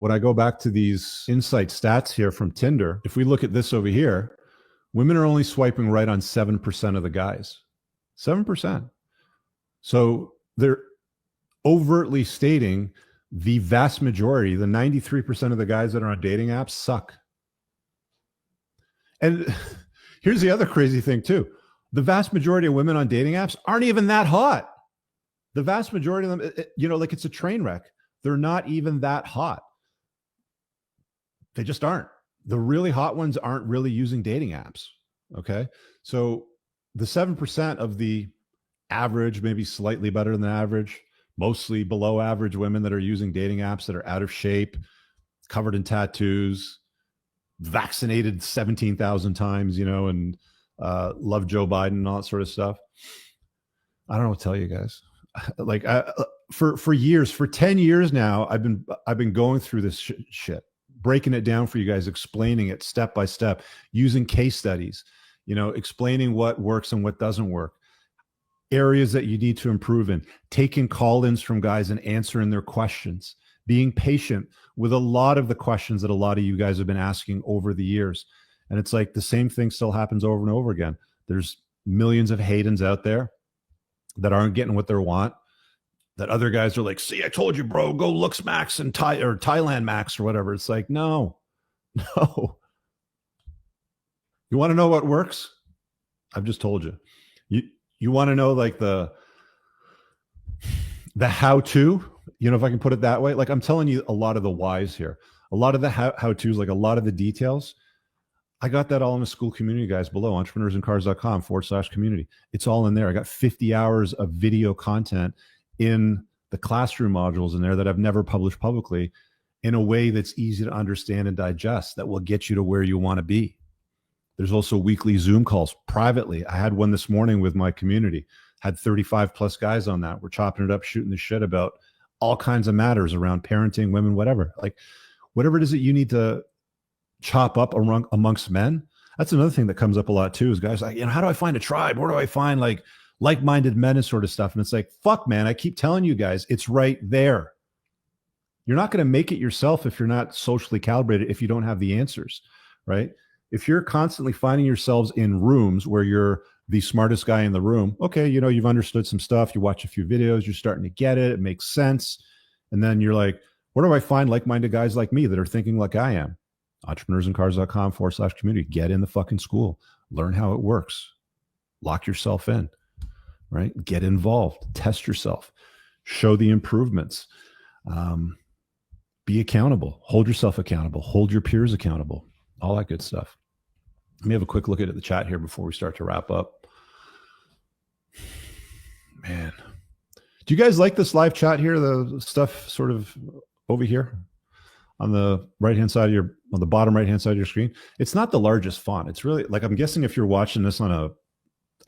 when I go back to these insight stats here from Tinder, if we look at this over here, women are only swiping right on 7% of the guys. 7%. So they're overtly stating the vast majority, the 93% of the guys that are on dating apps suck. And here's the other crazy thing too. The vast majority of women on dating apps aren't even that hot. The vast majority of them, like it's a train wreck. They're not even that hot. They just aren't. The really hot ones aren't really using dating apps. Okay. So the 7% of the average, maybe slightly better than average, mostly below average women that are using dating apps that are out of shape, covered in tattoos, vaccinated 17,000 times, and love Joe Biden and all that sort of stuff. I don't know what to tell you guys. Like for years, for 10 years now, I've been going through this shit, breaking it down for you guys, explaining it step by step, using case studies, explaining what works and what doesn't work, areas that you need to improve in, taking call-ins from guys and answering their questions, being patient with a lot of the questions that a lot of you guys have been asking over the years. And it's like the same thing still happens over and over again. There's millions of Haydens out there that aren't getting what they want, that other guys are like, see, I told you, bro, go Looks Max and Thailand Max or whatever. It's like, no. You want to know what works? I've just told you. You want to know like the how-to, if I can put it that way, like I'm telling you a lot of the whys here, a lot of the how-tos, like a lot of the details. I got that all in the school community, guys, below entrepreneursandcars.com/community. It's all in there. I got 50 hours of video content in the classroom modules in there that I've never published publicly in a way that's easy to understand and digest that will get you to where you want to be. There's also weekly Zoom calls privately. I had one this morning with my community, had 35 plus guys on that. We're chopping it up, shooting the shit about all kinds of matters around parenting, women, whatever. Like whatever it is that you need to chop up amongst men. That's another thing that comes up a lot too, is guys like, how do I find a tribe? Where do I find like-minded men and sort of stuff? And it's like, fuck, man, I keep telling you guys, it's right there. You're not going to make it yourself if you're not socially calibrated, if you don't have the answers, right? If you're constantly finding yourselves in rooms where you're the smartest guy in the room, okay, you've understood some stuff, you watch a few videos, you're starting to get it, it makes sense. And then you're like, where do I find like-minded guys like me that are thinking like I am? entrepreneursandcars.com/community. Get in the fucking school. Learn how it works. Lock yourself in, right? Get involved. Test yourself. Show the improvements. Be accountable. Hold yourself accountable. Hold your peers accountable. All that good stuff. Let me have a quick look at the chat here before we start to wrap up. Man, do you guys like this live chat here? The stuff sort of over here on the right-hand side of on the bottom right-hand side of your screen. It's not the largest font. It's really like, I'm guessing if you're watching this on a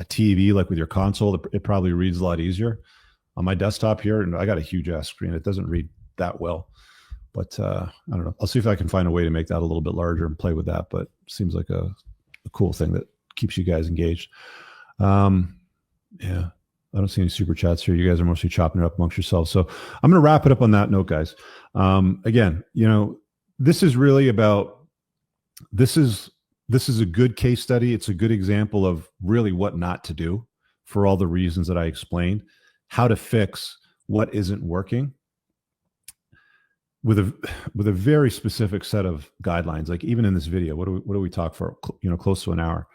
TV, like with your console, it probably reads a lot easier. On my desktop here, and I got a huge ass screen, it doesn't read that well. But I don't know. I'll see if I can find a way to make that a little bit larger and play with that. But it seems like a cool thing that keeps you guys engaged. Yeah, I don't see any super chats here. You guys are mostly chopping it up amongst yourselves. So I'm going to wrap it up on that note, guys. Again, this is really about, this is a good case study. It's a good example of really what not to do for all the reasons that I explained, how to fix what isn't working, with a very specific set of guidelines. Like even in this video, what do we talk for, close to an hour?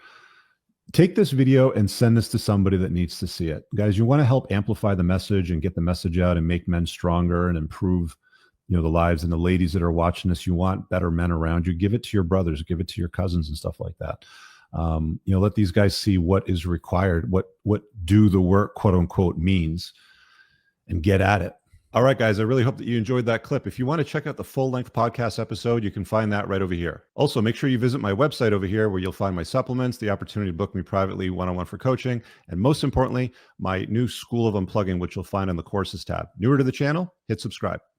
Take this video and send this to somebody that needs to see it. Guys, you want to help amplify the message and get the message out and make men stronger and improve, the lives. And the ladies that are watching this, you want better men around you. Give it to your brothers, give it to your cousins and stuff like that. Let these guys see what is required, what do the work, quote unquote, means, and get at it. All right, guys, I really hope that you enjoyed that clip. If you want to check out the full-length podcast episode, you can find that right over here. Also, make sure you visit my website over here where you'll find my supplements, the opportunity to book me privately one-on-one for coaching, and most importantly, my new School of Unplugging, which you'll find on the Courses tab. Newer to the channel? Hit subscribe.